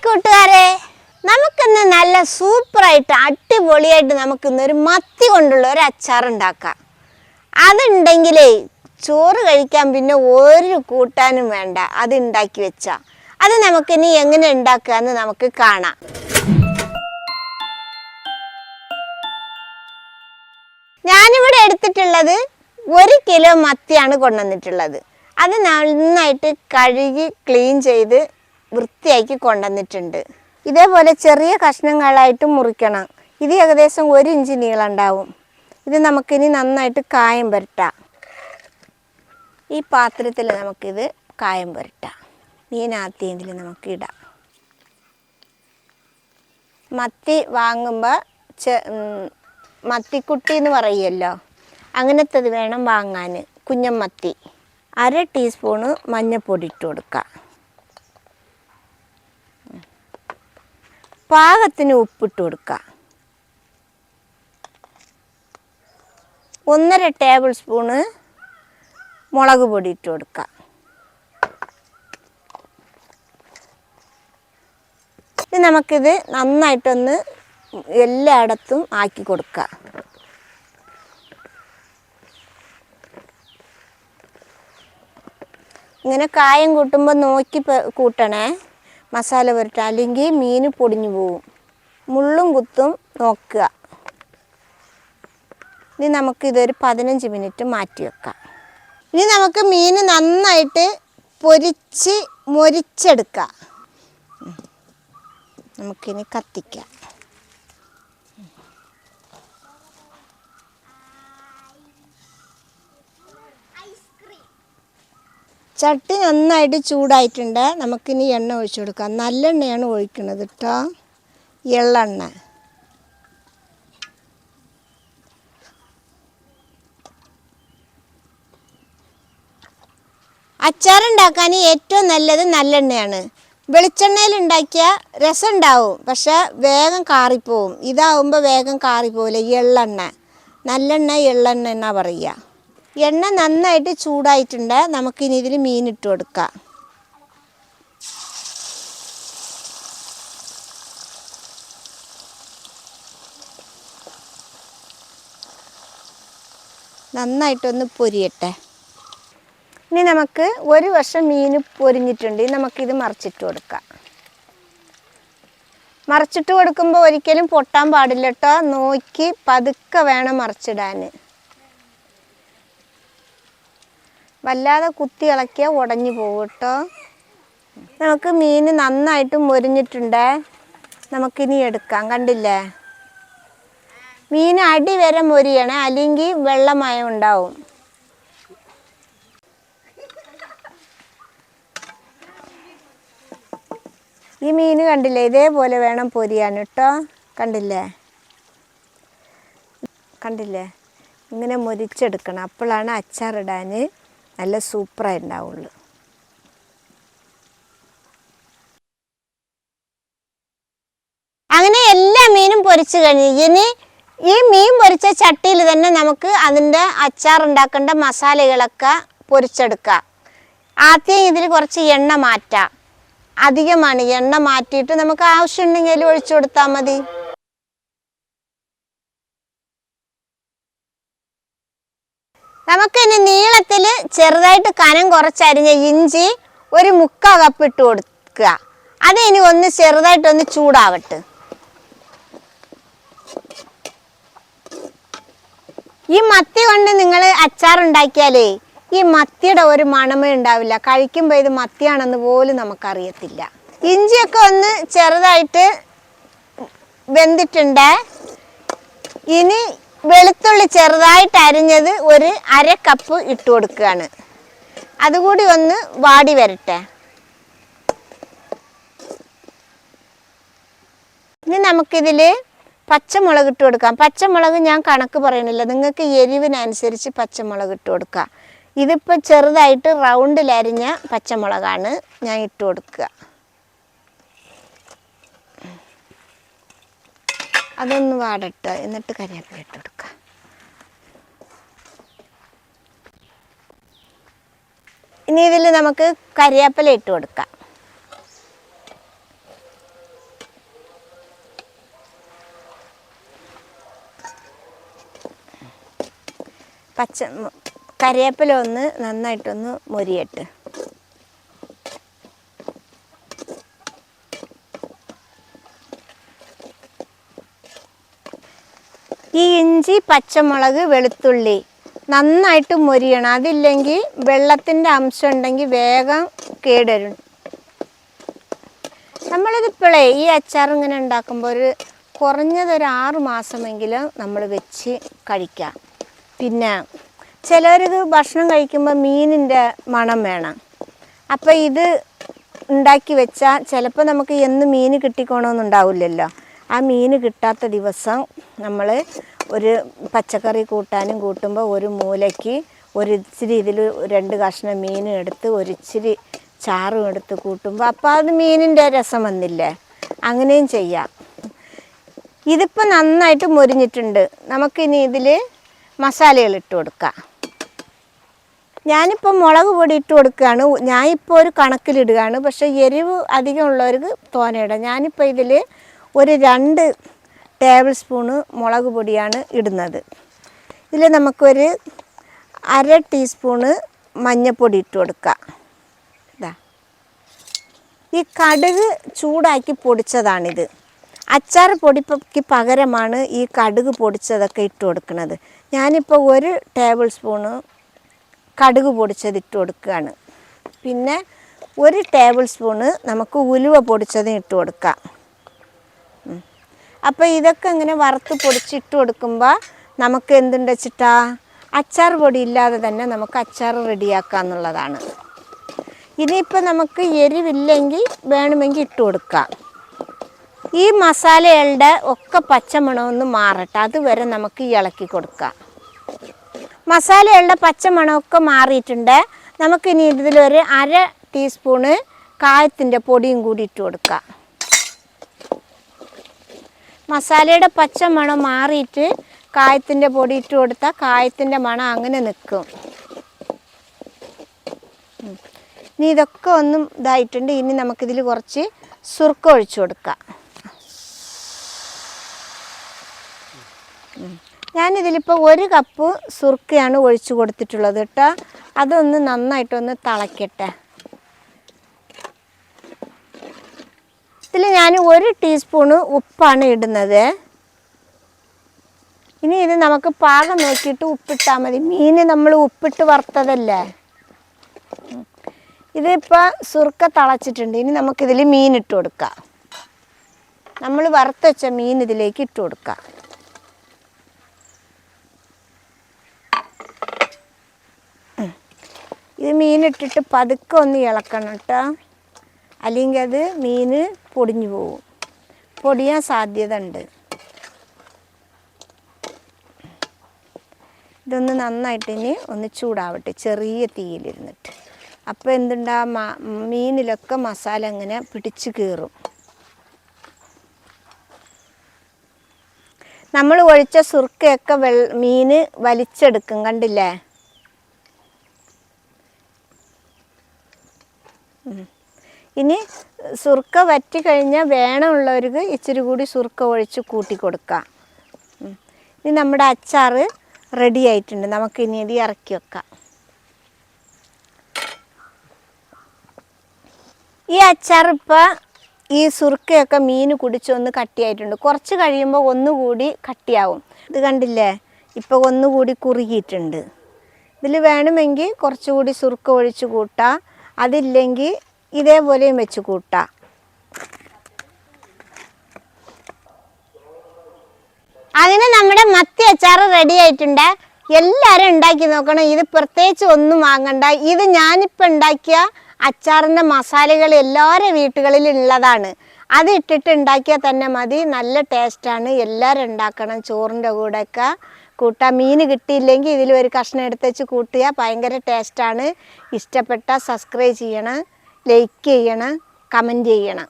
കൂട്ടുകാരെ, നമുക്കിന്ന് നല്ല സൂപ്പറായിട്ട് അടിപൊളിയായിട്ട് നമുക്കിന്ന് ഒരു മത്തി കൊണ്ടുള്ള ഒരു അച്ചാർ ഉണ്ടാക്കാം. അതുണ്ടെങ്കിലേ ചോറ് കഴിക്കാൻ പിന്നെ ഒരു കൂട്ടാനും വേണ്ട. അത് ഉണ്ടാക്കി വെച്ചാൽ അത് നമുക്കിനി എങ്ങനെ ഉണ്ടാക്കുക എന്ന് നമുക്ക് കാണാം. ഞാനിവിടെ എടുത്തിട്ടുള്ളത് 1 കിലോ മത്തിയാണ് കൊണ്ടുവന്നിട്ടുള്ളത്. അത് നന്നായിട്ട് കഴുകി ക്ലീൻ ചെയ്ത് വൃത്തിയാക്കി കൊണ്ടുവന്നിട്ടുണ്ട്. ഇതേപോലെ ചെറിയ കഷ്ണങ്ങളായിട്ട് മുറിക്കണം. ഇത് ഏകദേശം 1 ഇഞ്ച് നീളം ഉണ്ടാവും. ഇത് നമുക്കിനി നന്നായിട്ട് കായം പുരട്ടാം. ഈ പാത്രത്തിൽ നമുക്കിത് കായം പുരട്ടാം. മീനാത്തിയതിൽ നമുക്ക് ഇടാം. മത്തി വാങ്ങുമ്പോൾ മത്തിക്കുട്ടി എന്ന് പറയുമല്ലോ, അങ്ങനത്തത് വേണം വാങ്ങാൻ. കുഞ്ഞൻ മത്തി. 1/2 ടീസ്പൂണ് മഞ്ഞൾപ്പൊടി ഇട്ട് കൊടുക്കുക. പാകത്തിന് ഉപ്പിട്ട് കൊടുക്കുക. 1.5 ടേബിൾ സ്പൂണ് മുളക് പൊടി ഇട്ട് കൊടുക്കുക. ഇത് നമുക്കിത് നന്നായിട്ടൊന്ന് എല്ലായിടത്തും ആക്കി കൊടുക്കുക. ഇങ്ങനെ കായം കൂട്ടുമ്പോൾ നോക്കി കൂട്ടണേ, മസാല പുരട്ടുക, അല്ലെങ്കിൽ മീൻ പൊടിഞ്ഞു പോവും. മുള്ളും കുത്തും നോക്കുക. ഇനി നമുക്കിതൊരു 15 മിനിറ്റ് മാറ്റി വെക്കാം. ഇനി നമുക്ക് മീൻ നന്നായിട്ട് മൊരിച്ചെടുക്കാം. നമുക്കിനി കത്തിക്കാം. ചട്ടി നന്നായിട്ട് ചൂടായിട്ടുണ്ട്. നമുക്കിനി എണ്ണ ഒഴിച്ചു കൊടുക്കാം. നല്ലെണ്ണയാണ് ഒഴിക്കുന്നത് കേട്ടോ, എള്ളെണ്ണ. അച്ചാറുണ്ടാക്കാൻ ഏറ്റവും നല്ലത് നല്ലെണ്ണയാണ്. വെളിച്ചെണ്ണയിൽ ഉണ്ടാക്കിയ രസം ഉണ്ടാവും, പക്ഷെ വേഗം കാറിപ്പോവും. ഇതാവുമ്പോൾ വേഗം കാറിപ്പോവില്ല. എള്ളെണ്ണ, നല്ലെണ്ണ, എള്ളെണ്ണ എന്നാ പറയുക. എണ്ണ നന്നായിട്ട് ചൂടായിട്ടുണ്ട്. നമുക്കിനി ഇതിൽ മീനിട്ട് കൊടുക്കാം. നന്നായിട്ടൊന്ന് പൊരിയട്ടെ. ഇനി നമുക്ക് ഒരു വശം മീൻ പൊരിഞ്ഞിട്ടുണ്ട്. നമുക്കിത് മറിച്ചിട്ട് കൊടുക്കാം. മറിച്ചിട്ട് കൊടുക്കുമ്പോൾ ഒരിക്കലും പൊട്ടാൻ പാടില്ല കേട്ടോ. നോക്കി പതുക്കെ വേണം മറിച്ചിടാൻ. വല്ലാതെ കുത്തി ഇളക്കിയാൽ ഉടഞ്ഞു പോകും കേട്ടോ. നമുക്ക് മീൻ നന്നായിട്ട് മൊരിഞ്ഞിട്ടുണ്ട്. നമുക്കിനി എടുക്കാം. കണ്ടില്ലേ, മീൻ അടി വരെ മൊരിയണേ, അല്ലെങ്കിൽ വെള്ളമയം ഉണ്ടാവും. ഈ മീൻ കണ്ടില്ലേ, ഇതേപോലെ വേണം പൊരിയാൻ കേട്ടോ. കണ്ടില്ലേ, ഇങ്ങനെ മൊരിച്ചെടുക്കണം. അപ്പോഴാണ് അച്ചാറിടാൻ നല്ല സൂപ്പറായി ഉണ്ടാവുള്ളൂ. അങ്ങനെ എല്ലാ മീനും പൊരിച്ചു കഴിഞ്ഞ് ഇനി ഈ മീൻ പൊരിച്ച ചട്ടിയിൽ തന്നെ നമുക്ക് അതിൻ്റെ അച്ചാർ ഉണ്ടാക്കേണ്ട മസാലകളൊക്കെ പൊരിച്ചെടുക്കാം. ആദ്യം ഇതിൽ കുറച്ച് എണ്ണ മാറ്റാം. അധികമാണ്, എണ്ണ മാറ്റിയിട്ട് നമുക്ക് ആവശ്യമുണ്ടെങ്കിൽ ഒഴിച്ചു കൊടുത്താൽ മതി. നമുക്കിനി നീളത്തിൽ ചെറുതായിട്ട് കനം കുറച്ചരിഞ്ഞ ഇഞ്ചി 1/4 കപ്പ് ഇട്ട് കൊടുക്കുക. അത് ഇനി ഒന്ന് ചെറുതായിട്ടൊന്ന് ചൂടാവട്ടെ. ഈ മത്തി കൊണ്ട് നിങ്ങൾ അച്ചാർ ഉണ്ടാക്കിയാലേ ഈ മത്തിയുടെ ഒരു മണമേ ഉണ്ടാവില്ല. കഴിക്കുമ്പോൾ ഇത് മത്തിയാണെന്ന് പോലും നമുക്കറിയത്തില്ല. ഇഞ്ചിയൊക്കെ ഒന്ന് ചെറുതായിട്ട് വെന്തിട്ടുണ്ട്. ഇനി വെളുത്തുള്ളി ചെറുതായിട്ട് അരിഞ്ഞത് 1/2 കപ്പ് ഇട്ട് കൊടുക്കുകയാണ്. അതുകൂടി ഒന്ന് വാടി വരട്ടെ. ഇനി നമുക്കിതിൽ പച്ചമുളക് ഇട്ട് കൊടുക്കാം. പച്ചമുളക് ഞാൻ കണക്ക് പറയണില്ല, നിങ്ങൾക്ക് എരിവിനനുസരിച്ച് പച്ചമുളക് ഇട്ട് കൊടുക്കാം. ഇതിപ്പോൾ ചെറുതായിട്ട് റൗണ്ടിൽ അരിഞ്ഞ പച്ചമുളകാണ് ഞാൻ ഇട്ട് കൊടുക്കുക. അതൊന്ന് വാടട്ടെ, എന്നിട്ട് കറിവേപ്പില ഇട്ട് കൊടുക്കുക. ഇനി ഇതിൽ നമുക്ക് കറിവേപ്പില ഇട്ട് കൊടുക്കാം. കറിവേപ്പില ഒന്ന് നന്നായിട്ടൊന്ന് മൊരിയട്ടെ. ഈ ഇഞ്ചി, പച്ചമുളക്, വെളുത്തുള്ളി നന്നായിട്ട് മൊരിയണം. അതില്ലെങ്കിൽ വെള്ളത്തിൻ്റെ അംശം ഉണ്ടെങ്കിൽ വേഗം കേടുവരും. നമ്മളിതിപ്പോഴേ ഈ അച്ചാർ ഇങ്ങനെ ഉണ്ടാക്കുമ്പോൾ കുറഞ്ഞതൊരു 6 മാസമെങ്കിലും നമ്മൾ വെച്ച് കഴിക്കാം. പിന്നെ ചിലർക്ക് ഭക്ഷണം കഴിക്കുമ്പോൾ മീനിൻ്റെ മണം വേണം. അപ്പോൾ ഇത് ഉണ്ടാക്കി വെച്ചാൽ ചിലപ്പോൾ നമുക്ക് എന്ന് മീൻ കിട്ടിക്കോണമെന്നുണ്ടാവില്ലല്ലോ. ആ മീൻ കിട്ടാത്ത ദിവസം നമ്മൾ ഒരു പച്ചക്കറി കൂട്ടാനും കൂട്ടുമ്പോൾ ഒരു മൂലയ്ക്ക് ഒരിച്ചിരി ഇതിൽ 2 കഷ്ണം മീനും എടുത്ത് ഒരിച്ചിരി ചാറും എടുത്ത് കൂട്ടുമ്പോൾ അപ്പോൾ അത് മീനിൻ്റെ രസം വന്നില്ലേ. അങ്ങനെയും ചെയ്യാം. ഇതിപ്പോൾ നന്നായിട്ട് മൊരിഞ്ഞിട്ടുണ്ട്. നമുക്കിനി ഇതിൽ മസാലകൾ ഇട്ട് കൊടുക്കാം. ഞാനിപ്പോൾ മുളക് പൊടി ഇട്ട് കൊടുക്കുകയാണ്. ഞാനിപ്പോൾ ഒരു കണക്കിലിടുകയാണ്. പക്ഷേ എരിവ് അധികമുള്ളവർക്ക് തോനെയിടാം. ഞാനിപ്പോൾ ഇതിൽ ഒരു 2 ടേബിൾ സ്പൂണ് മുളക് പൊടിയാണ് ഇടുന്നത്. ഇതിൽ നമുക്കൊരു 1/2 ടീസ്പൂണ് മഞ്ഞൾപ്പൊടി ഇട്ട് കൊടുക്കാം. ഇതാ ഈ കടുക് ചൂടാക്കി പൊടിച്ചതാണിത്. അച്ചാർ പൊടിക്ക് പകരമാണ് ഈ കടുക് പൊടിച്ചതൊക്കെ ഇട്ട് കൊടുക്കുന്നത്. ഞാനിപ്പോൾ 1 ടേബിൾ സ്പൂണ് കടുക് പൊടിച്ചത് ഇട്ട് കൊടുക്കുകയാണ്. പിന്നെ 1 ടേബിൾ സ്പൂണ് നമുക്ക് ഉലുവ പൊടിച്ചതും ഇട്ട് കൊടുക്കാം. അപ്പോൾ ഇതൊക്കെ ഇങ്ങനെ വറുത്ത് പൊടിച്ചിട്ട് കൊടുക്കുമ്പോൾ നമുക്ക് എന്തുണ്ട് വെച്ചിട്ടാ അച്ചാർ പൊടി ഇല്ലാതെ തന്നെ നമുക്ക് അച്ചാർ റെഡിയാക്കുക എന്നുള്ളതാണ്. ഇനിയിപ്പോൾ നമുക്ക് എരിവില്ലെങ്കിൽ വേണമെങ്കിൽ ഇട്ട് കൊടുക്കാം. ഈ മസാലകളുടെ ഒക്കെ പച്ചമണമൊന്ന് മാറട്ടെ, അതുവരെ നമുക്ക് ഇളക്കി കൊടുക്കാം. മസാലകളുടെ പച്ചമണമൊക്കെ മാറിയിട്ടുണ്ട്. നമുക്കിനി ഇതിലൊരു 1/2 ടീസ്പൂണ് കായത്തിൻ്റെ പൊടിയും കൂടി ഇട്ട് കൊടുക്കാം. മസാലയുടെ പച്ചമണം മാറിയിട്ട് കായത്തിൻ്റെ പൊടി ഇട്ട് കൊടുത്താൽ കായത്തിൻ്റെ മണം അങ്ങനെ നിൽക്കും. ഇനി ഇതൊക്കെ ഒന്നും ഇതായിട്ടുണ്ട്. ഇനി നമുക്കിതിൽ കുറച്ച് സുർക്ക ഒഴിച്ചു കൊടുക്കാം. ഞാനിതിലിപ്പോൾ 1 കപ്പ് സുർക്കയാണ് ഒഴിച്ചു കൊടുത്തിട്ടുള്ളത് കേട്ടോ. അതൊന്ന് നന്നായിട്ടൊന്ന് തിളക്കട്ടെ. ഇതിൽ ഞാൻ 1 ടീസ്പൂണ് ഉപ്പാണ് ഇടുന്നത്. ഇനി ഇത് നമുക്ക് പാകം നോക്കിയിട്ട് ഉപ്പിട്ടാൽ മതി. മീൻ നമ്മൾ ഉപ്പിട്ട് വറുത്തതല്ലേ. ഇതിപ്പോൾ സുർക്ക തിളച്ചിട്ടുണ്ട്. ഇനി നമുക്കിതിൽ മീൻ ഇട്ട് കൊടുക്കാം. നമ്മൾ വറുത്ത് വെച്ച മീൻ ഇതിലേക്ക് ഇട്ട് കൊടുക്കാം. ഇത് മീനിട്ടിട്ട് പതുക്കെ ഒന്ന് ഇളക്കണം കേട്ടോ. അല്ലെങ്കിൽ അത് മീൻ പൊടിഞ്ഞു പോകും. പൊടിയാൻ സാധ്യത ഉണ്ട്. ഇതൊന്ന് നന്നായിട്ട് ഇനി ഒന്ന് ചൂടാവട്ടെ ചെറിയ തീയിലിരുന്നിട്ട്. അപ്പോൾ എന്തുണ്ടാ മീനിലൊക്കെ മസാല ഇങ്ങനെ പിടിച്ച് കയറും. നമ്മൾ ഒഴിച്ച സുർക്കയൊക്കെ മീൻ വലിച്ചെടുക്കും, കണ്ടില്ലേ. ഇനി സുർക്ക വറ്റി കഴിഞ്ഞാൽ വേണമുള്ളവർക്ക് ഇച്ചിരി കൂടി സുർക്ക ഒഴിച്ച് കൂട്ടി കൊടുക്കാം. ഇനി നമ്മുടെ അച്ചാർ റെഡി ആയിട്ടുണ്ട്. നമുക്കിനി ഇത് ഇറക്കി വെക്കാം. ഈ അച്ചാർ ഇപ്പോൾ ഈ സുർക്കയൊക്കെ മീൻ കുടിച്ചൊന്ന് കട്ടിയായിട്ടുണ്ട്. കുറച്ച് കഴിയുമ്പോൾ ഒന്നുകൂടി കട്ടിയാവും. ഇത് കണ്ടില്ലേ, ഇപ്പോൾ ഒന്നുകൂടി കുറുകിയിട്ടുണ്ട്. ഇതിൽ വേണമെങ്കിൽ കുറച്ചുകൂടി സുർക്ക ഒഴിച്ച് കൂട്ടാം. അതില്ലെങ്കിൽ ഇതേപോലെയും വെച്ച് കൂട്ടാം. അതിന് നമ്മുടെ മത്തി അച്ചാർ റെഡി ആയിട്ടുണ്ട്. എല്ലാവരും ഉണ്ടാക്കി നോക്കണം. ഇത് പ്രത്യേകിച്ച് ഒന്നും വാങ്ങണ്ട. ഇത് ഞാനിപ്പോൾ ഉണ്ടാക്കിയ അച്ചാറിൻ്റെ മസാലകൾ എല്ലാവരുടെ വീട്ടുകളിലും ഉള്ളതാണ്. അത് ഇട്ടിട്ട് ഉണ്ടാക്കിയാൽ തന്നെ മതി. നല്ല ടേസ്റ്റാണ്. എല്ലാവരും ഉണ്ടാക്കണം. ചോറിൻ്റെ കൂടെയൊക്കെ കൂട്ടാം. മീൻ കിട്ടിയില്ലെങ്കിൽ ഇതിൽ ഒരു കഷ്ണം എടുത്ത് വെച്ച് കൂട്ടിയാൽ ഭയങ്കര ടേസ്റ്റാണ്. ഇഷ്ടപ്പെട്ടാൽ സബ്സ്ക്രൈബ് ചെയ്യണം, ലൈക്ക് ചെയ്യണം, കമൻറ്റ് ചെയ്യണം.